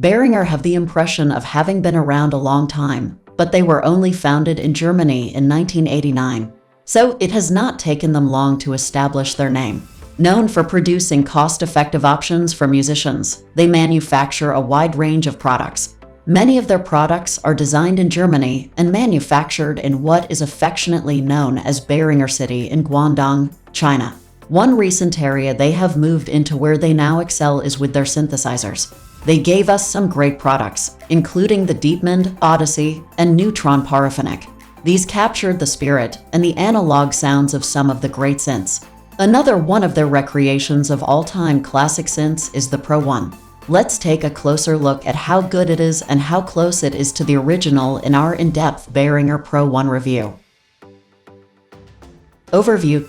Behringer have the impression of having been around a long time, but they were only founded in Germany in 1989. So it has not taken them long to establish their name. Known for producing cost-effective options for musicians, they manufacture a wide range of products. Many of their products are designed in Germany and manufactured in what is affectionately known as Behringer City in Guangdong, China. One recent area they have moved into where they now excel is with their synthesizers. They gave us some great products, including the Deepmind, Odyssey, and Neutron Paraphonic. These captured the spirit and the analog sounds of some of the great synths. Another one of their recreations of all-time classic synths is the Pro 1. Let's take a closer look at how good it is and how close it is to the original in our in-depth Behringer Pro 1 review. Overview.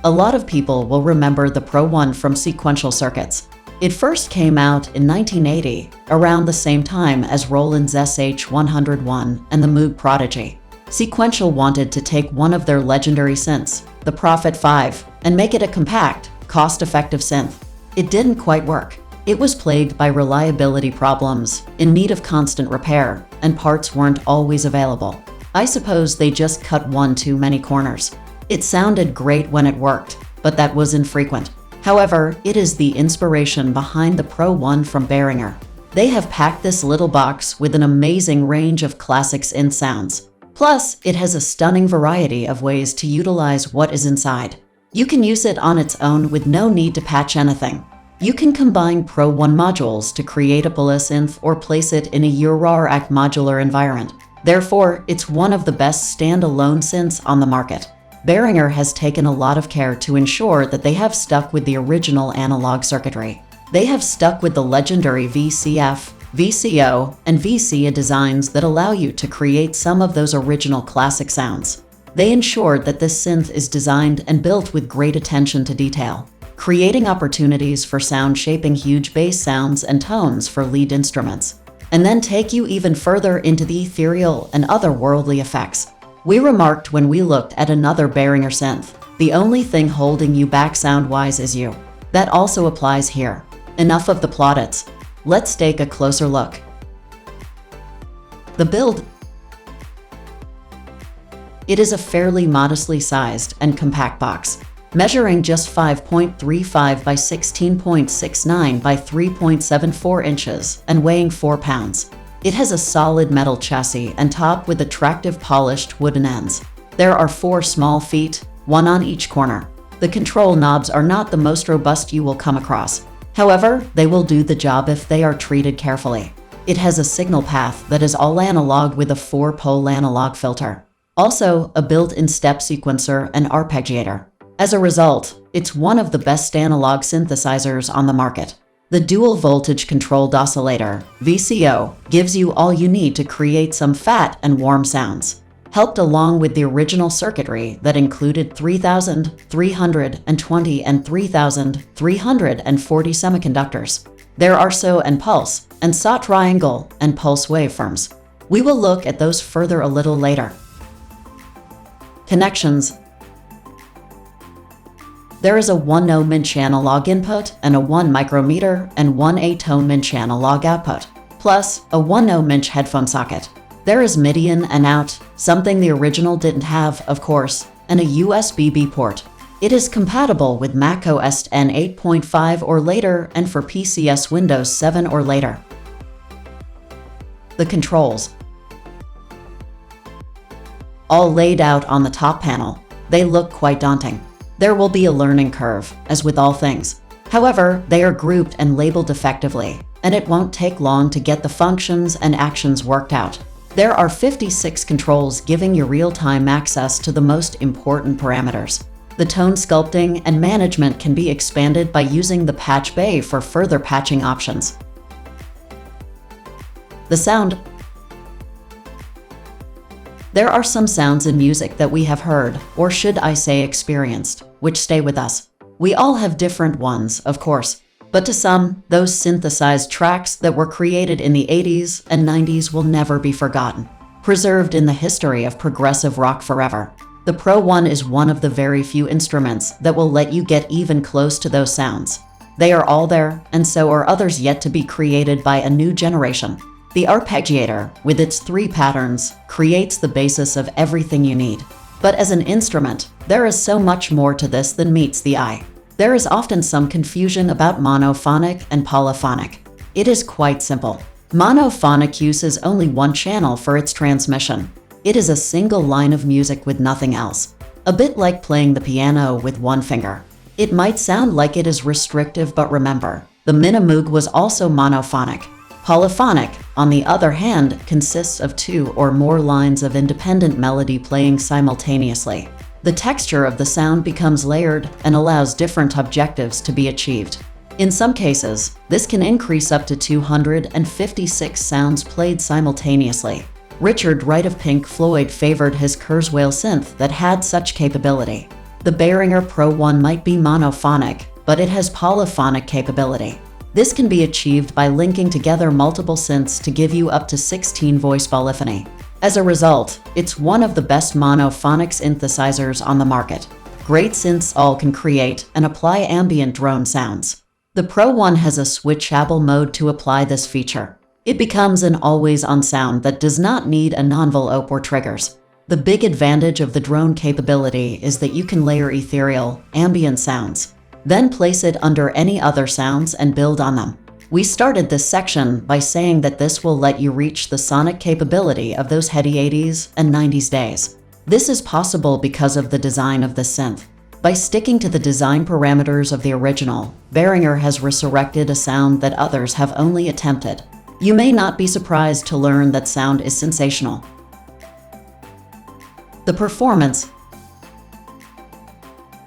A lot of people will remember the Pro 1 from sequential circuits. It first came out in 1980, around the same time as Roland's SH-101 and the Moog Prodigy. Sequential wanted to take one of their legendary synths, the Prophet 5, and make it a compact, cost-effective synth. It didn't quite work. It was plagued by reliability problems, in need of constant repair, and parts weren't always available. I suppose they just cut one too many corners. It sounded great when it worked, but that was infrequent. However, it is the inspiration behind the Pro 1 from Behringer. They have packed this little box with an amazing range of classics in sounds. Plus, it has a stunning variety of ways to utilize what is inside. You can use it on its own with no need to patch anything. You can combine Pro 1 modules to create a synth or place it in a Eurorack modular environment. Therefore, it's one of the best standalone synths on the market. Behringer has taken a lot of care to ensure that they have stuck with the original analog circuitry. They have stuck with the legendary VCF, VCO, and VCA designs that allow you to create some of those original classic sounds. They ensured that this synth is designed and built with great attention to detail, creating opportunities for sound shaping huge bass sounds and tones for lead instruments, and then take you even further into the ethereal and otherworldly effects. We remarked when we looked at another Behringer synth, the only thing holding you back sound-wise is you. That also applies here. Enough of the plaudits. Let's take a closer look. The build. It is a fairly modestly sized and compact box, measuring just 5.35 by 16.69 by 3.74 inches and weighing 4 pounds. It has a solid metal chassis and top with attractive polished wooden ends. There are 4 small feet, one on each corner. The control knobs are not the most robust you will come across. However, they will do the job if they are treated carefully. It has a signal path that is all analog with a 4-pole analog filter. Also, a built-in step sequencer and arpeggiator. As a result, it's one of the best analog synthesizers on the market. The dual voltage controlled oscillator, VCO, gives you all you need to create some fat and warm sounds, helped along with the original circuitry that included 3,320 and 3,340 semiconductors. There are SAW and pulse, and SAW triangle, and pulse waveforms. We will look at those further a little later. Connections. There is a 1 ohm inch analog input and a 1 micrometer and 1 8-ohm inch analog output, plus a 1 ohm inch headphone socket. There is MIDI in and out, something the original didn't have, of course, and a USB-B port. It is compatible with Mac OS X 8.5 or later and for PCS Windows 7 or later. The controls. All laid out on the top panel, they look quite daunting. There will be a learning curve, as with all things. However, they are grouped and labeled effectively, and it won't take long to get the functions and actions worked out. There are 56 controls giving you real-time access to the most important parameters. The tone sculpting and management can be expanded by using the patch bay for further patching options. The sound. There are some sounds in music that we have heard, or should I say experienced, which stay with us. We all have different ones, of course, but to some, those synthesized tracks that were created in the 80s and 90s will never be forgotten, preserved in the history of progressive rock forever. The Pro 1 is one of the very few instruments that will let you get even close to those sounds. They are all there, and so are others yet to be created by a new generation. The arpeggiator, with its 3 patterns, creates the basis of everything you need. But as an instrument, there is so much more to this than meets the eye. There is often some confusion about monophonic and polyphonic. It is quite simple. Monophonic uses only one channel for its transmission. It is a single line of music with nothing else. A bit like playing the piano with one finger. It might sound like it is restrictive, but remember, the Minimoog was also monophonic. Polyphonic, on the other hand, consists of 2 or more lines of independent melody playing simultaneously. The texture of the sound becomes layered and allows different objectives to be achieved. In some cases, this can increase up to 256 sounds played simultaneously. Richard Wright of Pink Floyd favored his Kurzweil synth that had such capability. The Behringer Pro 1 might be monophonic, but it has polyphonic capability. This can be achieved by linking together multiple synths to give you up to 16 voice polyphony. As a result, it's one of the best monophonic synthesizers on the market. Great synths all can create and apply ambient drone sounds. The Pro 1 has a switchable mode to apply this feature. It becomes an always-on sound that does not need an envelope or triggers. The big advantage of the drone capability is that you can layer ethereal, ambient sounds, then place it under any other sounds and build on them. We started this section by saying that this will let you reach the sonic capability of those heady 80s and 90s days. This is possible because of the design of the synth. By sticking to the design parameters of the original, Behringer has resurrected a sound that others have only attempted. You may not be surprised to learn that sound is sensational. The performance.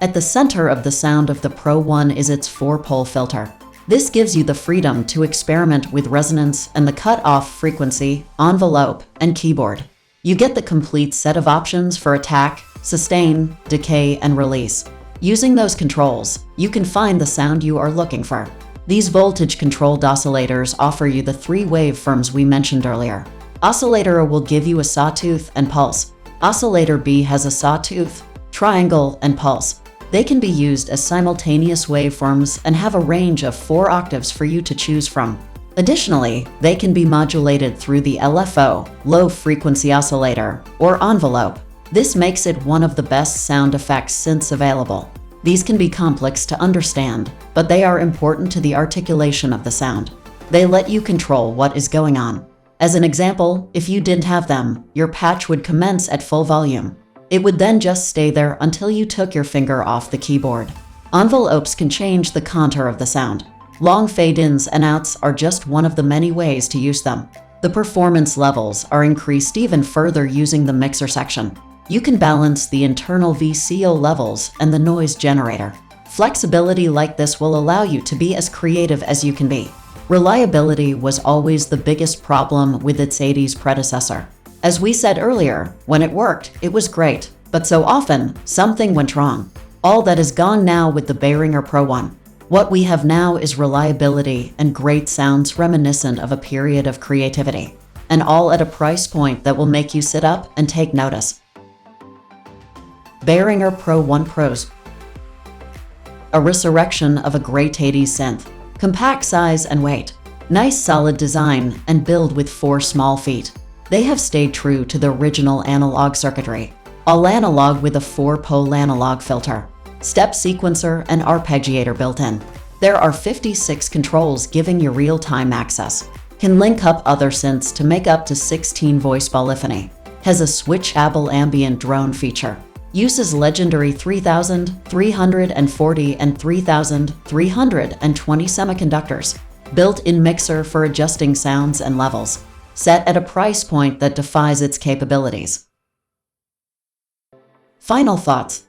At the center of the sound of the Pro 1 is its 4-pole filter. This gives you the freedom to experiment with resonance and the cut-off frequency, envelope, and keyboard. You get the complete set of options for attack, sustain, decay, and release. Using those controls, you can find the sound you are looking for. These voltage-controlled oscillators offer you the 3 waveforms we mentioned earlier. Oscillator A will give you a sawtooth and pulse. Oscillator B has a sawtooth, triangle, and pulse. They can be used as simultaneous waveforms and have a range of 4 octaves for you to choose from. Additionally, they can be modulated through the LFO, low-frequency oscillator, or envelope. This makes it one of the best sound effects synths available. These can be complex to understand, but they are important to the articulation of the sound. They let you control what is going on. As an example, if you didn't have them, your patch would commence at full volume. It would then just stay there until you took your finger off the keyboard. Envelopes can change the contour of the sound. Long fade-ins and outs are just one of the many ways to use them. The performance levels are increased even further using the mixer section. You can balance the internal VCO levels and the noise generator. Flexibility like this will allow you to be as creative as you can be. Reliability was always the biggest problem with its 80s predecessor. As we said earlier, when it worked, it was great, but so often, something went wrong. All that is gone now with the Behringer Pro 1. What we have now is reliability and great sounds reminiscent of a period of creativity, and all at a price point that will make you sit up and take notice. Behringer Pro 1 Pros. A resurrection of a great 80s synth. Compact size and weight. Nice solid design and build with 4 small feet. They have stayed true to the original analog circuitry. All analog with a 4-pole analog filter. Step sequencer and arpeggiator built in. There are 56 controls giving you real-time access. Can link up other synths to make up to 16 voice polyphony. Has a switchable ambient drone feature. Uses legendary 3340 and 3320 semiconductors. Built-in mixer for adjusting sounds and levels. Set at a price point that defies its capabilities. Final thoughts.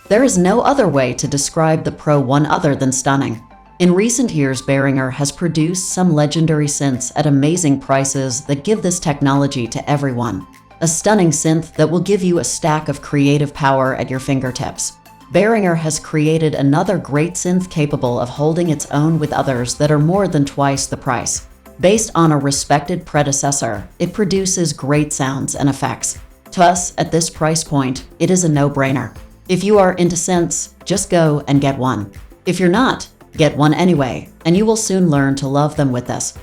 There is no other way to describe the Pro 1 other than stunning. In recent years, Behringer has produced some legendary synths at amazing prices that give this technology to everyone. A stunning synth that will give you a stack of creative power at your fingertips. Behringer has created another great synth capable of holding its own with others that are more than twice the price. Based on a respected predecessor, it produces great sounds and effects. To us, at this price point, it is a no-brainer. If you are into synths, just go and get one. If you're not, get one anyway, and you will soon learn to love them with this.